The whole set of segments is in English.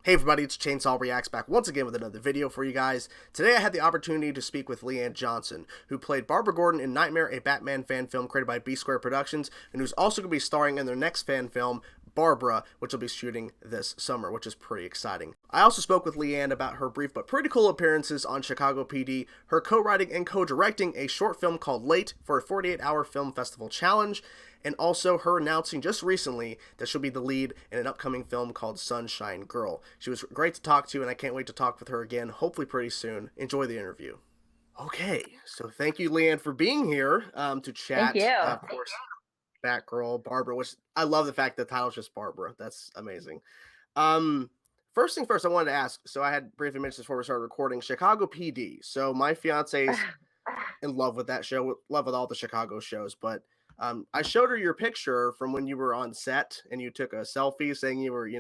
Hey everybody, it's Chainsaw Reacts back once again with another video for you guys. Today I had the opportunity to speak with Leanne Johnson, who played Barbara Gordon in Knightmare, a Batman fan film created by B-Squared Productions, and who's also going to be starring in their next fan film, Barbara, which will be shooting this summer, which is pretty exciting. I also spoke with Leanne about her brief but pretty cool appearances on Chicago P.D., her co-writing and co-directing a short film called Late for a 48-hour film festival challenge, and also her announcing just recently that she'll be the lead in an upcoming film called Sunshine Girl. She was great to talk to, and I can't wait to talk with her again, hopefully pretty soon. Enjoy the interview. Okay, so thank you, Leanne, for being here to Thank chat. you. Of course, Batgirl, Barbara, which I love the fact the title's just Barbara. That's amazing. Um, First thing first, I wanted to ask. So I had briefly mentioned this before we started recording. Chicago PD. So my fiance's in love with that show, love with all the Chicago shows. But I showed her your picture from when you were on set and you took a selfie saying you were,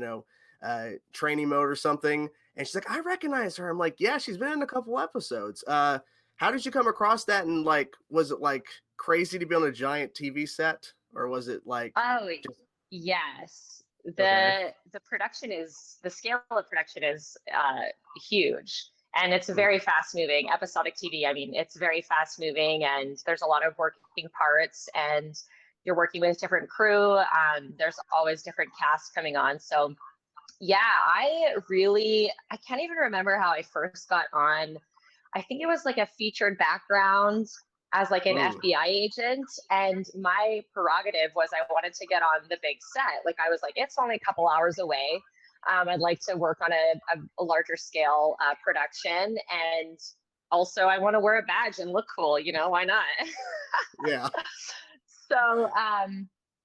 training mode or something. And she's like, I recognize her. I'm like, yeah, she's been in a couple episodes. How did you come across that? And like, was it like crazy to be on a giant TV set, or was it like Oh, just yes. okay? The production is the scale of production is huge, and it's Mm, very fast moving. Episodic TV, I mean, it's very fast moving, and there's a lot of working parts, and you're working with different crew. There's always different casts coming on. So yeah, I can't even remember how I first got on. I think it was like a featured background as like an mm. FBI agent. And my prerogative was I wanted to get on the big set. Like I was like, it's only a couple hours away. I'd like to work on a larger scale production. And also I want to wear a badge and look cool, why not? Yeah. So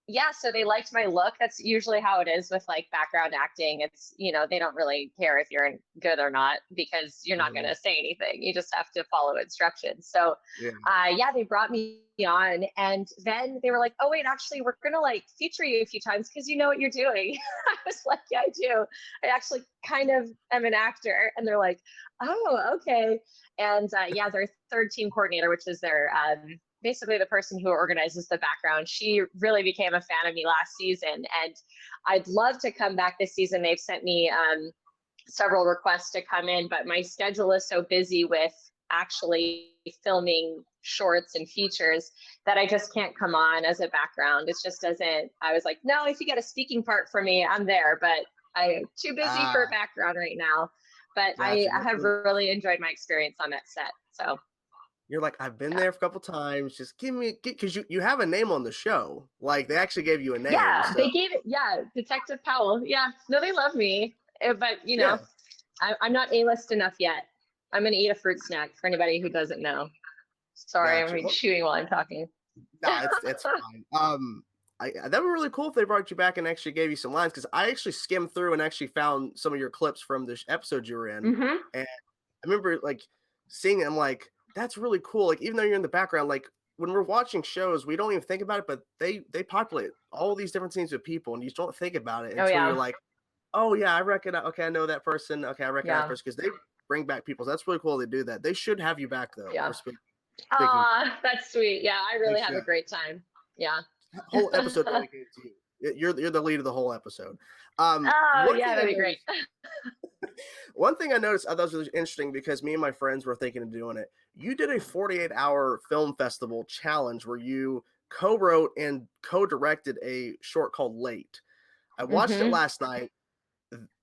yeah, so they liked my look. That's usually how it is with like background acting. It's, they don't really care if you're good or not because you're not going Mhm. to say anything. You just have to follow instructions. So Yeah. yeah, they brought me on, and then they were like, oh wait, actually we're going to like feature you a few times because you know what you're doing. I was like, yeah, I do. I actually kind of am an actor. And they're like, oh, okay. And yeah, their third team coordinator, which is their basically the person who organizes the background, she really became a fan of me last season, and I'd love to come back this season. They've sent me several requests to come in, but my schedule is so busy with actually filming shorts and features that I just can't come on as a background. It just doesn't. I was like, no, if you get a speaking part for me, I'm there, but I'm too busy for a Ah, background right now. But gotcha. I have really enjoyed my experience on that set. So You're like, "I've been yeah. there a couple times, just give me," because you have a name on the show, like, they actually gave you a name, Yeah, so they gave it. Yeah, Detective Powell. Yeah, no, they love me, but yeah, I'm not A-list enough yet. I'm gonna eat a fruit snack for anybody who doesn't know. Sorry, I'm gotcha. like Well, chewing while I'm talking. nah, it's fine. That would be really cool if they brought you back and actually gave you some lines, because I actually skimmed through and actually found some of your clips from the sh episode you were in, Hmm. and I remember, like, seeing it, I'm like, "That's really cool," like, even though you're in the background, like, when we're watching shows, we don't even think about it, but they populate all these different scenes with people, and you just don't think about it Oh until you're yeah, like, "Oh, yeah, I recognize okay, I know that person. Okay, I recognize that yeah, person because they bring back people. So that's really cool they do that. They should have you back, though, yeah. for speaking. Ah, that's sweet. Yeah, I They really have a should. great time. Yeah. Whole episode dedicated to you. You're the lead of the whole episode. Oh One yeah, thing I that'd be great. noticed one thing I noticed I thought was really interesting because me and my friends were thinking of doing it. You did a 48-hour film festival challenge where you co-wrote and co-directed a short called Late. I watched it Hmm. last night.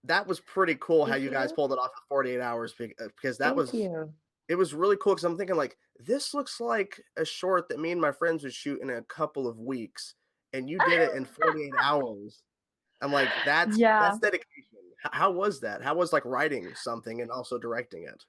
That was pretty cool how Thank you guys you. pulled it off in 48 hours because that Thank was you. it was really cool because I'm thinking like this looks like a short that me and my friends would shoot in a couple of weeks, and you did it in 48 hours. I'm like, that's Yeah. dedication. How was that? How was like writing something and also directing it?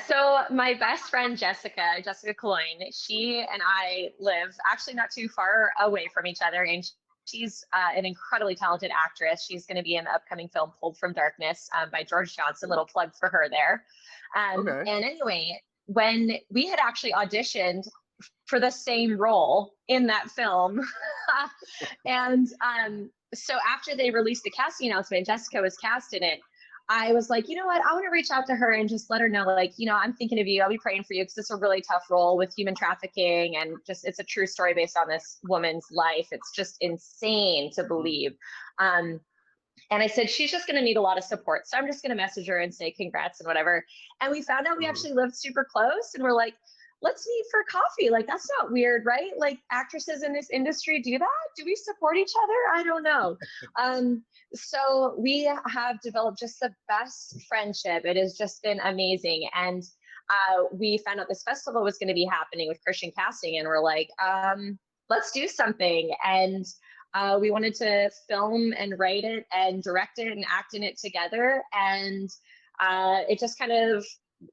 So my best friend Jessica Cologne, she and I live actually not too far away from each other, and she's an incredibly talented actress. She's going to be in the upcoming film Pulled from Darkness by George Johnson. Little plug for her there. Okay. And anyway, when we had actually auditioned for the same role in that film, and so after they released the casting announcement, Jessica was cast in it. I was like, you know what? I want to reach out to her and just let her know, like, I'm thinking of you. I'll be praying for you because it's a really tough role with human trafficking, and just it's a true story based on this woman's life. It's just insane to Mm, believe. Um, And I said, she's just going to need a lot of support. So I'm just going to message her and say congrats and whatever. And we found out we Mhm. actually lived super close, and we're like, let's meet for coffee. Like, that's not weird, right? Like, actresses in this industry do that. Do we support each other? I don't know. So we have developed just the best friendship. It has just been amazing. And we found out this festival was going to be happening with Christian casting, and we're like, let's do something. And we wanted to film and write it and direct it and act in it together. And it just kind of,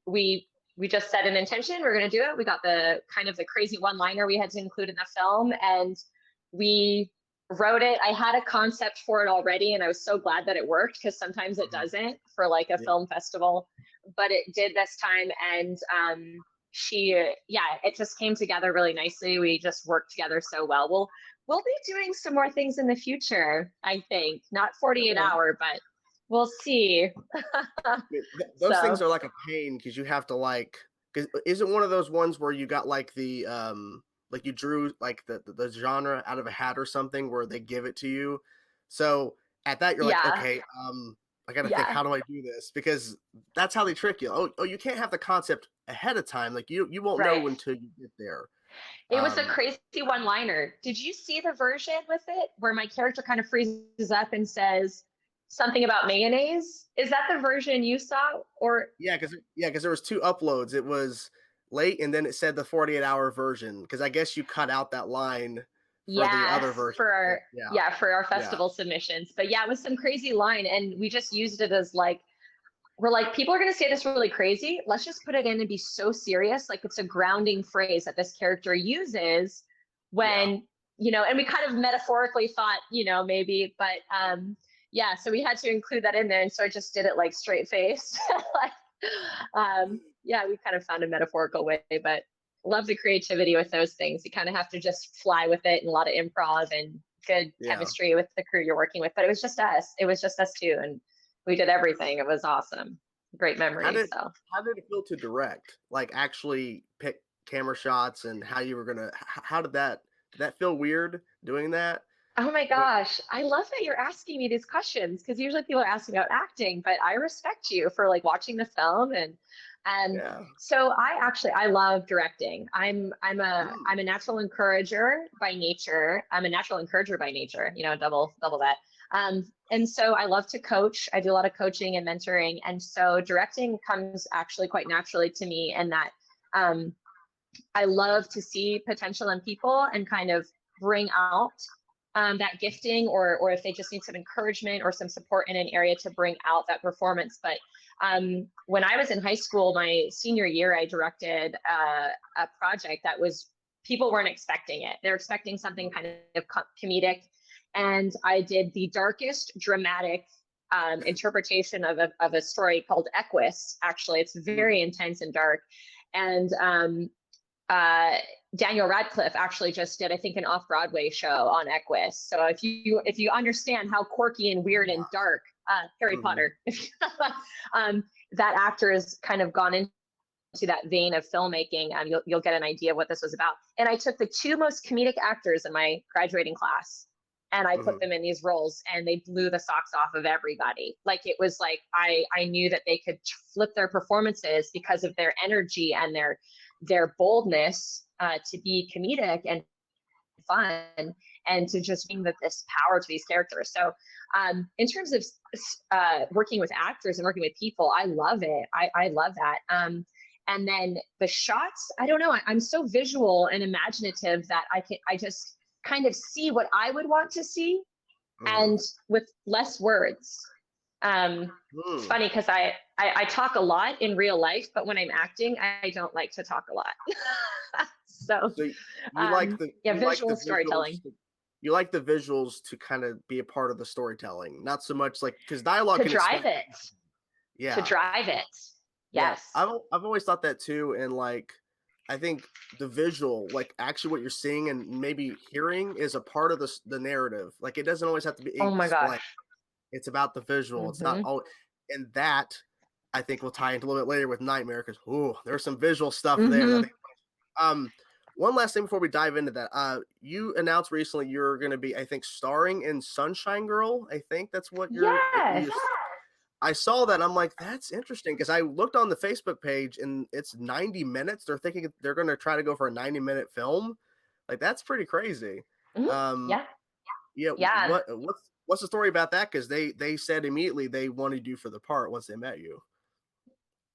we just set an intention. We're going to do it. We got the kind of the crazy one-liner we had to include in the film, and we wrote it. I had a concept for it already, and I was so glad that it worked, because sometimes it Mhm. doesn't for like a Yeah. film festival, but it did this time. And yeah, it just came together really nicely. We just worked together so well. We'll be doing some more things in the future, I think. Not 48 Okay. hour, but we'll see. Those things So are like a pain because you have to like. Because isn't one of those ones where you got like the like you drew like the genre out of a hat or something where they give it to you. So at that you're like, yeah, okay, I got to think, yeah, how do I do this? Because that's how they trick you. Oh, you can't have the concept ahead of time. Like you won't right. know until you get there. It was a Um, crazy one liner. Did you see the version with it where my character kind of freezes up and says something about mayonnaise? Is that the version you saw? Or because there was two uploads. It was late, and then it said the 48-hour version. Because I guess you cut out that line for the yes, other version. for But our yeah, yeah, for our yeah, festival submissions. But yeah, it was some crazy line, and we just used it as like, we're like, people are going to say this really crazy. Let's just put it in and be so serious. Like, it's a grounding phrase that this character uses yeah. when, and we kind of metaphorically thought, maybe, but yeah, so we had to include that in there. And so I just did it like straight face. Like, yeah, we kind of found a metaphorical way, but love the creativity with those things. You kind of have to just fly with it, and a lot of improv and good Yeah. chemistry with the crew you're working with. But it was just us. It was just us two. And we did everything. It was awesome. Great How memories. did So, how did it feel to direct? Like actually pick camera shots and how you were gonna. How did that feel weird doing that? oh my Or- gosh, I love that you're asking me these questions, because usually people are asking about acting, but I respect you for like watching the film. And Yeah. so I love directing. Mm, I'm a natural encourager by nature. I'm a natural encourager by nature, double that. And so I love to coach. I do a lot of coaching and mentoring. And so directing comes actually quite naturally to me, and that um, I love to see potential in people and kind of bring out that gifting, or if they just need some encouragement or some support in an area, to bring out that performance. But when I was in high school, my senior year, I directed a project that was, people weren't expecting it. They're expecting something kind of comedic. And I did the darkest dramatic interpretation of a story called Equus. Actually, it's mm, very intense and dark. And uh, Daniel Radcliffe actually just did, I think, an off-Broadway show on Equus. So if you understand how quirky and weird and dark Harry mhm, Potter, that actor has kind of gone into that vein of filmmaking, you'll get an idea of what this was about. And I took the two most comedic actors in my graduating class, and I put mhm, them in these roles, and they blew the socks off of everybody. Like, it was like I knew that they could flip their performances because of their energy and their boldness, to be comedic and fun, and to just bring this power to these characters. So in terms of working with actors and working with people, I love it. I love that. And then the shots, I don't know, I'm so visual and imaginative that I just kind of see what I would want to see, mhm, and with less words. It's mm. funny because I talk a lot in real life, but when I'm acting, I don't like to talk a lot. So, So you like the yeah, you like the visual visuals. storytelling You like the visuals to kind of be a part of the storytelling, not so much like because dialogue to can drive explain. it, to Yeah, drive it. yeah. Yes, I've always thought that too, and like I think the visual, like actually what you're seeing and maybe hearing, is a part of the narrative. Like it doesn't always have to be oh my explained. gosh. It's about the visual. It's not Hmm. all, and that I think will tie into a little bit later with Nightmare because there's some visual stuff there that I Hmm. think. Um, One last thing before we dive into that. You announced recently you're going to be, I think, starring in Sunshine Girl. I think that's what Yes. I saw that. I'm like, that's interesting because I looked on the Facebook page and it's 90 minutes. They're thinking they're going to try to go for a 90-minute film. Like that's pretty crazy. Mhm. Um, Yeah. yeah. Yeah. What's the story about that? Because they said immediately they wanted you for the part once they met you.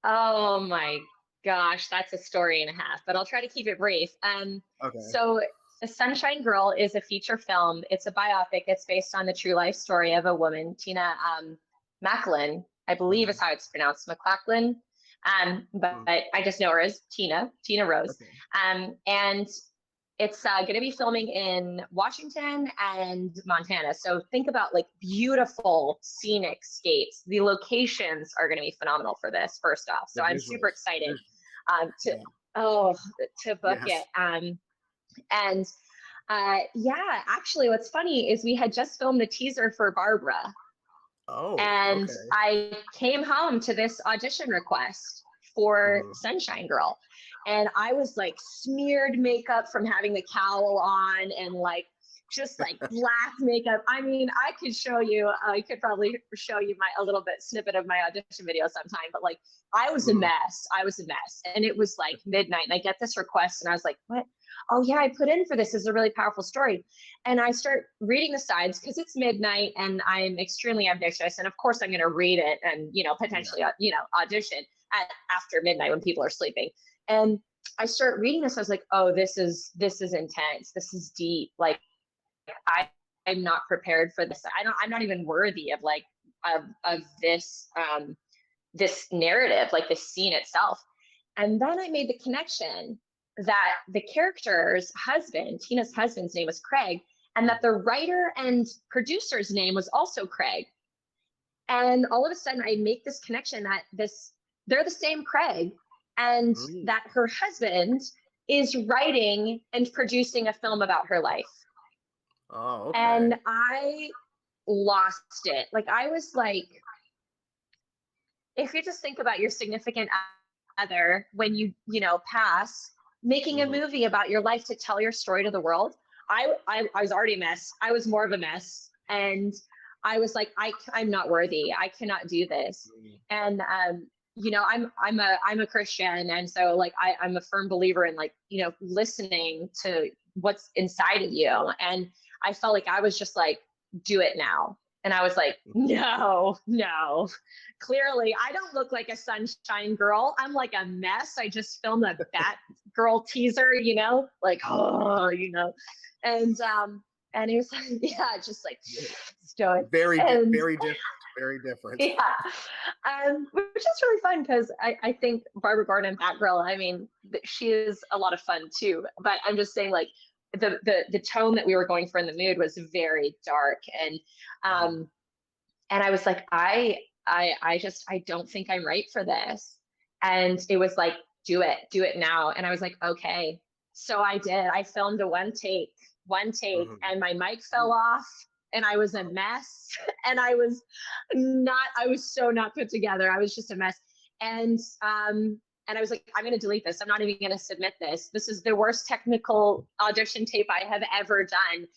Oh my gosh, that's a story and a half, but I'll try to keep it brief. Okay. So The Sunshine Girl is a feature film. It's a biopic. It's based on the true life story of a woman, Tina Macklin, I believe is Mhm. how it's pronounced, McLachlan. But Mm. I just know her as Tina Rose. Okay. And it's going to be filming in Washington and Montana. So think about like beautiful scenic scapes. The locations are going to be phenomenal for this, first off. The So I'm super visuals. excited to Yeah. oh to book it. Yes. And yeah, actually, what's funny is we had just filmed the teaser for Barbara, Oh, and okay. I came home to this audition request for Mhm. Sunshine Girl. And I was like smeared makeup from having the cowl on and like just like black makeup. I mean, I could probably show you a little bit snippet of my audition video sometime, but like I was a Mhm. mess. I was a mess. And it was like midnight and I get this request and I was like, what? Oh yeah, I put in for this. This is a really powerful story. And I start reading the sides because it's midnight and I'm extremely ambitious. And of course I'm going to read it and, Yeah. potentially, audition after midnight when people are sleeping. And I start reading this. I was like, oh, this is intense. This is deep. Like I'm not prepared for this. I'm not even worthy of like, of this narrative, like this scene itself. And then I made the connection that the character's husband, Tina's husband's name was Craig, and that the writer and producer's name was also Craig. And all of a sudden I make this connection that they're the same Craig, and Mm. that her husband is writing and producing a film about her life. Oh, okay. And I lost it. Like I was like, if you just think about your significant other when you pass, making a Mhm. movie about your life to tell your story to the world. I was already a mess. I was more of a mess, and I was like, I'm not worthy. I cannot do this. Mm. And I'm a Christian, and so like I'm a firm believer in like listening to what's inside of you. And I felt like I was just like, do it now. And I was like, no, no, clearly I don't look like a sunshine girl. I'm like a mess. I just filmed a Batgirl teaser, like, and he was like, yeah, just like stoic. And Very different. Very different. yeah, which is really fun because I think Barbara Gordon and Batgirl, I mean, she is a lot of fun too. But I'm just saying, like, the tone that we were going for in the mood was very dark, Mhm. um, and I was like, I don't think I'm right for this. And it was like, do it now. And I was like, okay. So I did. I filmed a one take, Mhm. and my mic fell off, and I was a mess. And I was so not put together. I was just a mess. And I was like, I'm going to delete this. I'm not even going to submit this. This is the worst technical audition tape I have ever done.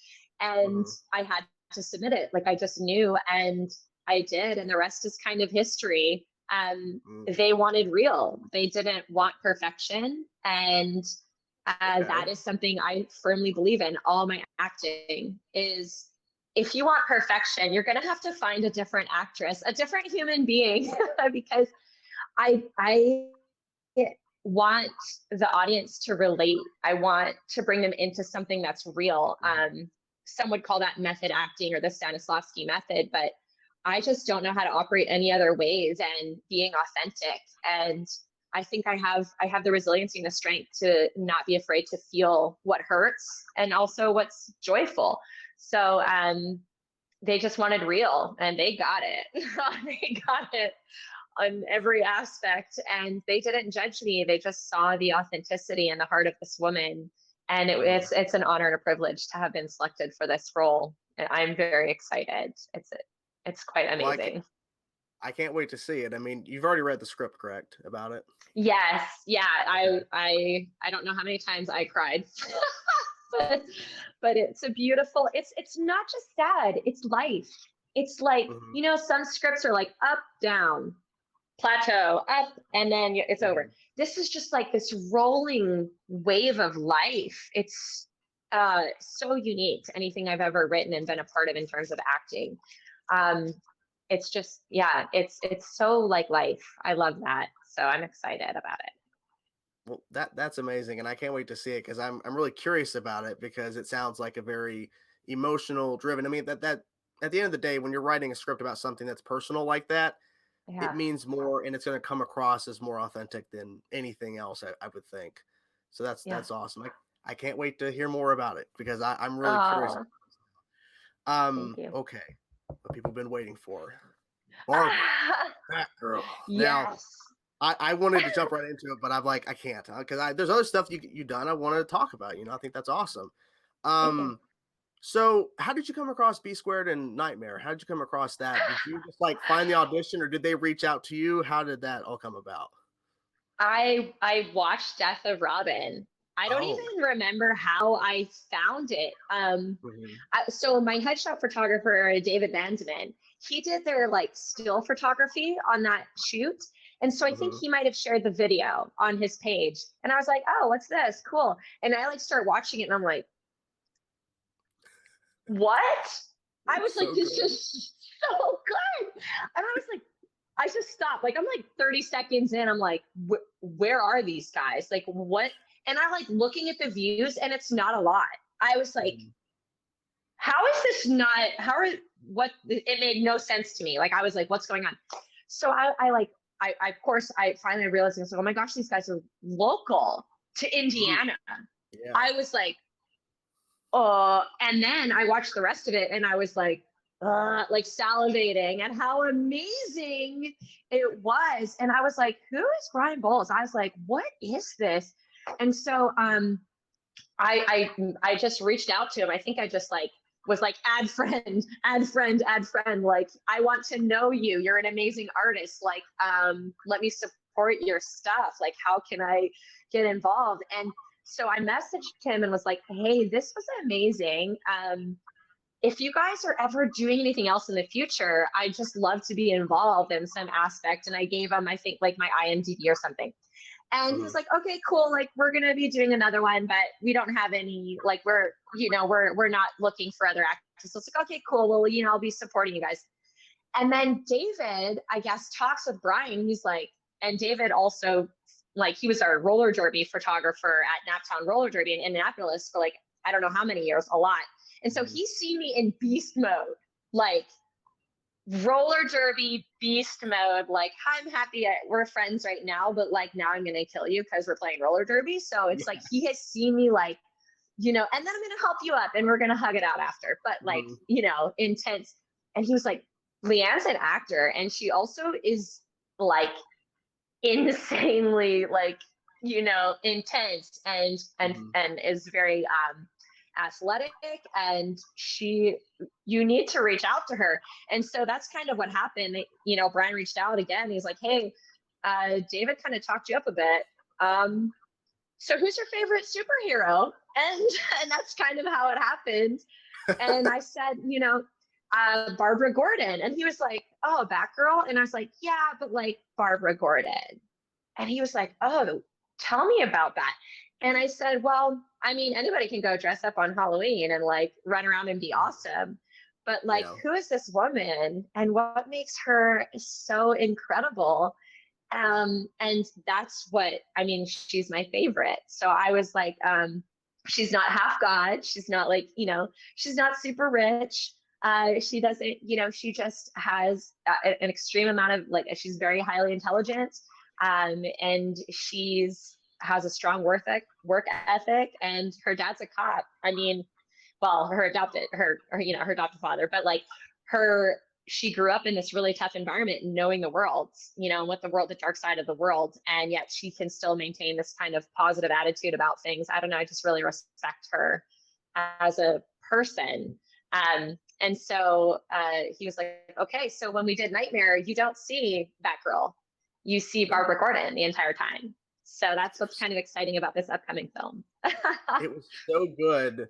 And Mhm. I had to submit it. Like I just knew, and I did, and the rest is kind of history. Mm. They wanted real. They didn't want perfection, and that Okay. is something I firmly believe in. All my acting is, if you want perfection, you're going to have to find a different actress, a different human being, because I want the audience to relate. I want to bring them into something that's real. Mhm. Some would call that method acting or the Stanislavski method, but I just don't know how to operate any other ways and being authentic. And I think I have the resiliency and the strength to not be afraid to feel what hurts and also what's joyful. So they just wanted real, and they got it. They got it on every aspect, and they didn't judge me. They just saw the authenticity in the heart of this woman. And Mhm. it's an honor and a privilege to have been selected for this role. And I'm very excited. It's quite Well, amazing. I can't wait to see it. I mean, you've already read the script, correct, about it? Yes, yeah. Okay. I don't know how many times I cried. but but it's a beautiful, it's not just sad, it's life. It's like, Mhm, you know, some scripts are like up, down, plateau, up, and then it's over. mhm. This is just like this rolling wave of life. It's so unique to anything I've ever written and been a part of in terms of acting. Um, it's just, yeah, it's so like life. I love that. So I'm excited about it. Well, that's amazing, and I can't wait to see it because I'm really curious about it because it sounds like a very emotional driven. I mean that at the end of the day, when you're writing a script about something that's personal like that, it Yeah. means more and it's going to come across as more authentic than anything else. I would think. So Yeah. that's awesome. I can't wait to hear more about it because I'm really curious. Oh, thank you. Okay, what people have been waiting for, Barbara, Batgirl. Now Yes. I wanted to jump right into it, but I'm like, I can't because there's other stuff you done I wanted to talk about. I think that's awesome. Thank you. Um, so how did you come across B-Squared and Nightmare? How did you come across that? Did you just like find the audition, or did they reach out to you? How did that all come about? I watched Death of Robin. I don't Oh, even remember how I found it. mhm, So my headshot photographer, David Vandeman, he did their like still photography on that shoot. And so I think mhm. he might have shared the video on his page. And I was like, oh, what's this? Cool. And I like start watching it and I'm like, what? I It's was like, so this good. is so good. And I was like, I just stopped. Like, I'm like 30 seconds in. I'm like, where are these guys? Like, what? And I like looking at the views, and it's not a lot. I was like, Mhm. how is this not? How are what? It made no sense to me. Like, I was like, what's going on? So I like, I of course, I finally realized, I was like, oh my gosh, these guys are local to Mm, Indiana. yeah. I was like, and then I watched the rest of it and I was like salivating at how amazing it was. And I was like, who is Brian Bowles? I was like, what is this? And so I just reached out to him. I think I just like was like add friend, add friend, add friend. Like, I want to know you. You're an amazing artist. Like, let me support your stuff. Like, how can I get involved? And so I messaged him and was like, hey, this was amazing. If you guys are ever doing anything else in the future, I just love to be involved in some aspect. And I gave him, I think, like my IMDb or something. And he was Mhm. like, okay, cool. Like, we're gonna be doing another one, but we don't have any. Like, we're not looking for other actors. So it's like, okay, cool. Well, I'll be supporting you guys. And then David, I guess, talks with Brian. He's like, and David also, like, he was our roller derby photographer at Naptown Roller Derby in Indianapolis for like, I don't know how many years, a lot. And so Mhm. he's seen me in beast mode, like roller derby beast mode. Like, I'm happy we're friends right now, but like now I'm gonna kill you because we're playing roller derby. So it's like Yeah. he has seen me like, and then I'm gonna help you up and we're gonna hug it out after. But like, Mhm. intense. And he was like, Leanne's an actor, and she also is like insanely like, intense and and Mhm. and is very athletic, and you need to reach out to her. And so that's kind of what happened. Brian reached out again. He's like, hey, David kind of talked you up a bit. So who's your favorite superhero? And and that's kind of how it happened. And I said, Barbara Gordon. And he was like, oh, Batgirl. And I was like, yeah, but like Barbara Gordon. And he was like, oh, tell me about that. And I said, well, I mean, anybody can go dress up on Halloween and like run around and be awesome. But like, Yeah. who is this woman and what makes her so incredible? And that's what, I mean, she's my favorite. So I was like, she's not half God. She's not like, she's not super rich. She doesn't, she just has an extreme amount of like, she's very highly intelligent. And she's has a strong work ethic, and her dad's a cop. I mean, well, her adopted father, but like her she grew up in this really tough environment, knowing the world, what the dark side of the world, and yet she can still maintain this kind of positive attitude about things. I don't know, I just really respect her as a person. And so he was like, okay, so when we did Knightmare, you don't see Batgirl, you see Barbara Gordon the entire time. So that's what's kind of exciting about this upcoming film. It was so good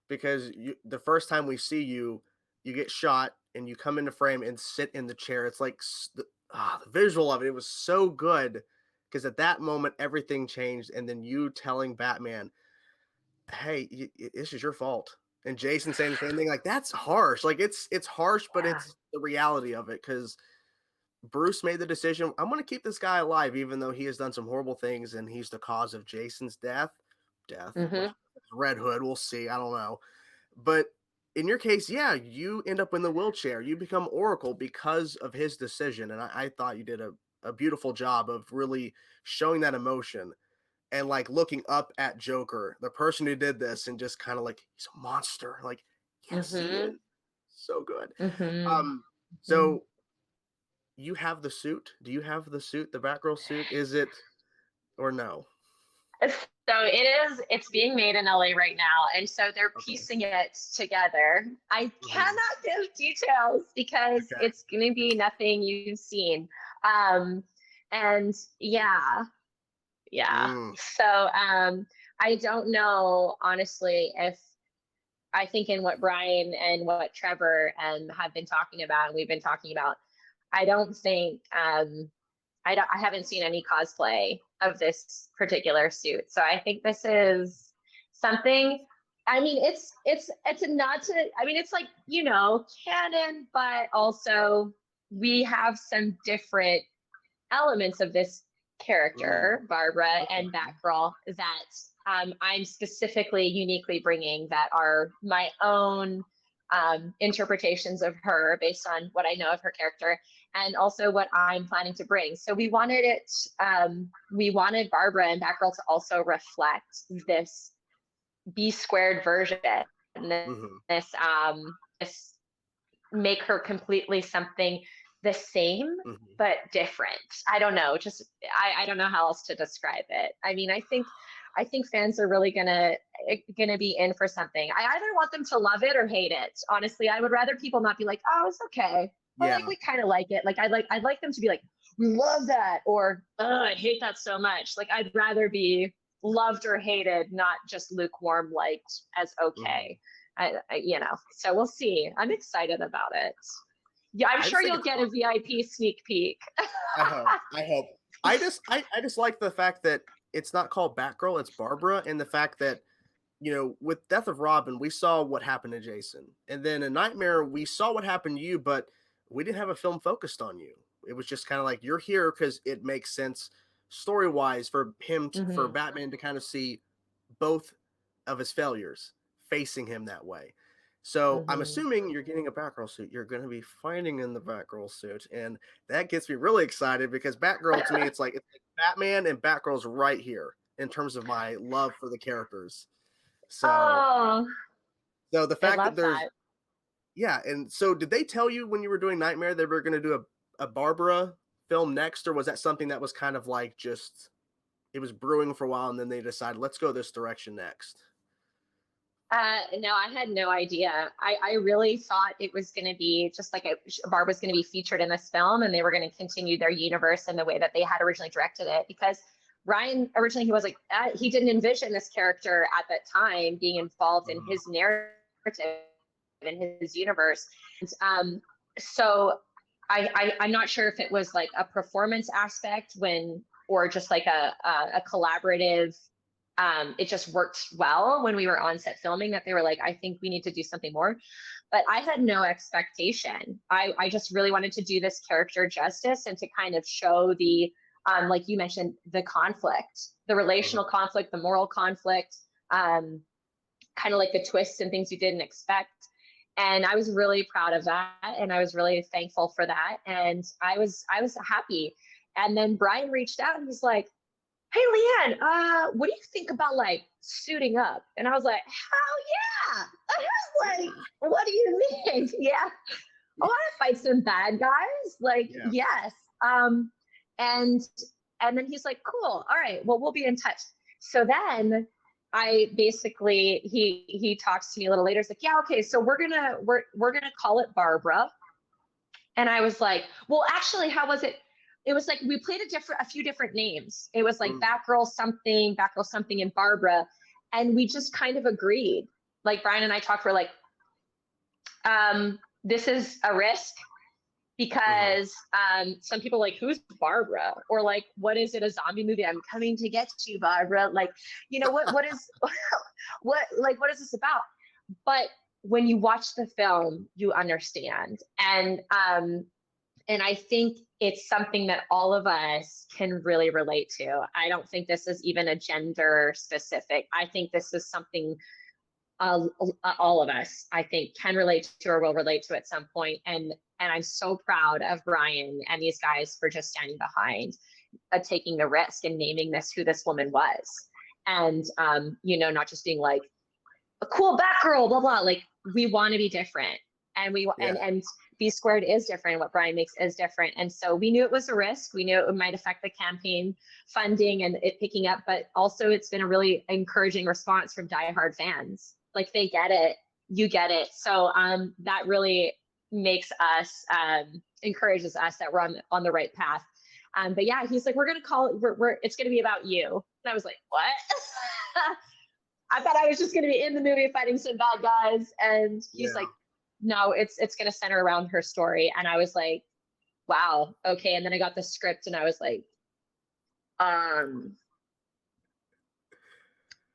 because the first time we see you, you get shot and you come into frame and sit in the chair. It's like the visual of it was so good because at that moment everything changed, and then you telling Batman, "Hey, this is your fault," and Jason saying the same thing. Like that's harsh. Like it's harsh, but Yeah. it's the reality of it because Bruce made the decision. I'm going to keep this guy alive, even though he has done some horrible things and he's the cause of Jason's death. Mm-hmm. Red Hood. We'll see. I don't know. But in your case, yeah, you end up in the wheelchair. You become Oracle because of his decision. And I thought you did a beautiful job of really showing that emotion and like looking up at Joker, the person who did this, and just kind of like, he's a monster. Like, yes, he is. Mm-hmm. So good. Mm-hmm. Um, so you have the suit. Do you have the suit, the Batgirl suit? Is it or no? So it's being made in LA right now. And so they're Okay. piecing it together. I Mhm. cannot give details because Okay. it's going to be nothing you've seen. Um, and yeah, yeah. Mm. So I don't know, honestly, if I think in what Brian and what Trevor have been talking about, and we've been talking about, I don't think I haven't seen any cosplay of this particular suit. So I think this is something. I mean, it's a not to. I mean, it's like canon, but also we have some different elements of this Mm. character, Barbara and Okay. Batgirl, that I'm specifically uniquely bringing that are my own interpretations of her based on what I know of her character and also what I'm planning to bring. So we wanted Barbara and Batgirl to also reflect this B-Squared version, Mhm. this make her completely something the same Mhm. but different. I don't know, just I don't know how else to describe it. I mean, I think fans are really gonna be in for something. I either want them to love it or hate it. Honestly, I would rather people not be like, oh, it's okay, or like Yeah. we kind of like it. Like I'd like them to be like, we love that, or I hate that so much. Like I'd rather be loved or hated, not just lukewarm liked as Mhm. okay. So we'll see. I'm excited about it. Yeah, I'm I just sure think you'll it's get a fun. VIP sneak peek. I hope. I hope. I just like the fact that it's not called Batgirl, it's Barbara, and the fact that with Death of Robin, we saw what happened to Jason, and then in Nightmare, we saw what happened to you, but we didn't have a film focused on you. It was just kind of like you're here because it makes sense story wise for for Mm-hmm. Batman to kind of see both of his failures facing him that way. So I'm Mm-hmm. assuming you're getting a Batgirl suit. You're going to be fighting in the Batgirl suit, and that gets me really excited because Batgirl to me, it's like Batman and Batgirl's right here in terms of my love for the characters. So, Oh, so the I fact that love there's that. yeah, and so did they tell you when you were doing Nightmare they were going to do a Barbara film next, or was that something that was kind of like just it was brewing for a while and then they decided let's go this direction next? No, I had no idea. I really thought it was going to be just like Barb was going to be featured in this film, and they were going to continue their universe in the way that they had originally directed it. Because Ryan originally he was like he didn't envision this character at that time being involved in Mhm. his narrative in his universe. And, so I'm not sure if it was like a performance aspect or just like a collaborative. It just worked well when we were on set filming that they were like, I think we need to do something more. But I had no expectation. I just really wanted to do this character justice and to kind of show like you mentioned, the conflict, the Mhm. relational conflict, the moral conflict, kind of like the twists and things you didn't expect. And I was really proud of that, and I was really thankful for that, and I was happy. And then Brian reached out and he's like, hey Leanne, what do you think about like suiting up? And I was like, hell yeah. I was like, what do you mean? Yeah, I want to fight some bad guys. Like, Yeah. yes. Um, and and then he's like, cool, all right, well, we'll be in touch. So then I basically he talks to me a little later. He's like, yeah, okay, so we're gonna call it Barbara. And I was like, well, actually, how was it? It was like we played a few different names. It was like Mm. Batgirl something, and Barbara, and we just kind of agreed. Like Brian and I talked, we're like, this is a risk because some people are like, who's Barbara? Or like, what is it, a zombie movie? I'm coming to get you, Barbara. Like, what is what is this about? But when you watch the film, you understand. And I think it's something that all of us can really relate to. I don't think this is even a gender specific. I think this is something all of us, I think, can relate to or will relate to at some point. And I'm so proud of Brian and these guys for just standing behind, taking the risk and naming this who this woman was. And, not just being like, a cool Batgirl, blah, blah. Like, we want to be different. And and B-Squared is different. What Brian makes is different. And so we knew it was a risk. We knew it might affect the campaign funding and it picking up, but also it's been a really encouraging response from diehard fans. Like, they get it, you get it. So that really makes us, encourages us that we're on the right path. But yeah, he's like, we're gonna call it, it's gonna be about you. And I was like, what? I thought I was just gonna be in the movie fighting some bad guys. And he's like, no, it's gonna center around her story. And I was like, wow, okay. And then I got the script and I was like,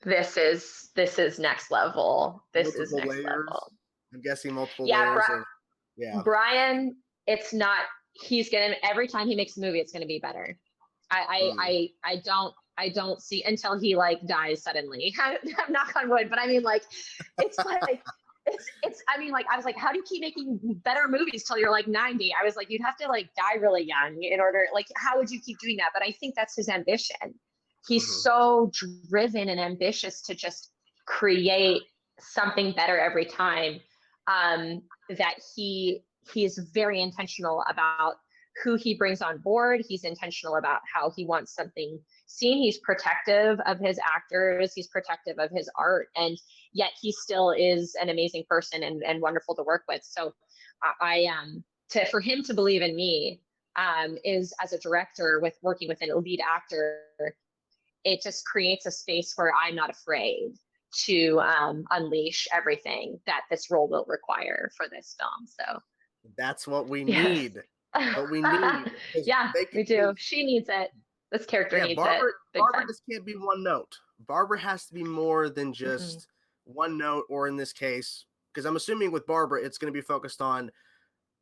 this is next level. This is Multiple next layers. level. I'm guessing multiple layers of Brian, it's not, he's gonna, every time he makes a movie, it's gonna be better. I don't see until he like dies suddenly. I'm knock on wood, but I mean, like, it's like it's I mean, like, I was like, how do you keep making better movies till you're like 90? I was like, you'd have to like die really young in order, like, how would you keep doing that? But I think that's his ambition. He's so driven and ambitious to just create something better every time, that he's very intentional about who he brings on board. He's intentional about how he wants something seen. He's protective of his actors. He's protective of his art. And yet he still is an amazing person and wonderful to work with. So for him to believe in me, is, as a director with working with a lead actor, it just creates a space where I'm not afraid to unleash everything that this role will require for this film. So that's what we need. But we need, yeah, we do. She needs it. This character needs Barbara, it. Barbara just can't be one note. Barbara has to be more than just one note, or in this case, because I'm assuming with Barbara, it's going to be focused on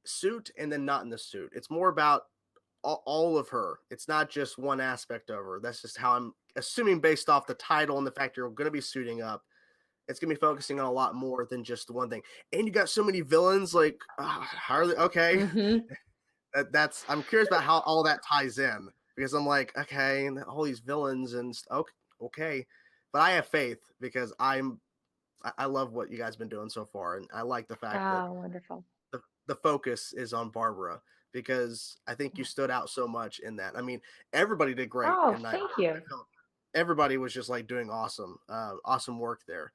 suit and then not in the suit. It's more about all of her. It's not just one aspect of her. That's just how I'm assuming, based off the title and the fact you're going to be suiting up. It's going to be focusing on a lot more than just one thing. And you got so many villains, like, how are they? Okay. I'm curious about how all that ties in, because I'm like, okay, and all these villains and okay. But I have faith because I love what you guys have been doing so far. And I like the fact that wonderful. The focus is on Barbara, because I think you stood out so much in that. I mean, everybody did great. Oh, thank you. Everybody was just like doing awesome work there.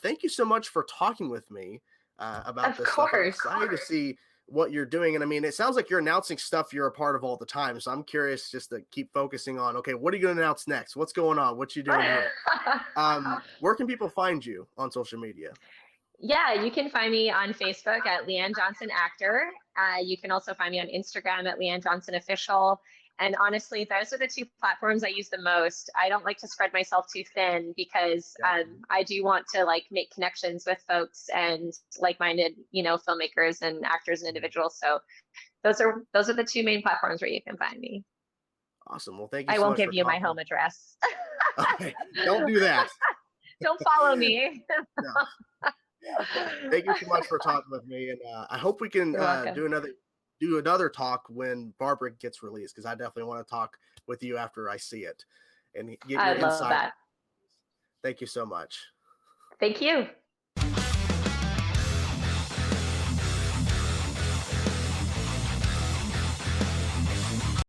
Thank you so much for talking with me about this stuff. I'm excited to see what you're doing. And I mean, it sounds like you're announcing stuff you're a part of all the time. So I'm curious just to keep focusing on, okay, what are you going to announce next? What's going on? What you doing here? Where can people find you on social media? Yeah, you can find me on Facebook at Leanne Johnson Actor. You can also find me on Instagram at Leanne Johnson Official. And honestly, those are the two platforms I use the most. I don't like to spread myself too thin, because I do want to like make connections with folks and like-minded, filmmakers and actors and individuals. So those are the two main platforms where you can find me. Awesome. Well, thank you. I won't give you my home address. Okay, don't do that. Don't follow me. No. Thank you so much for talking with me, and I hope we can do another talk when Barbara gets released, because I definitely want to talk with you after I see it and get your insight. Love that. Thank you so much. Thank you.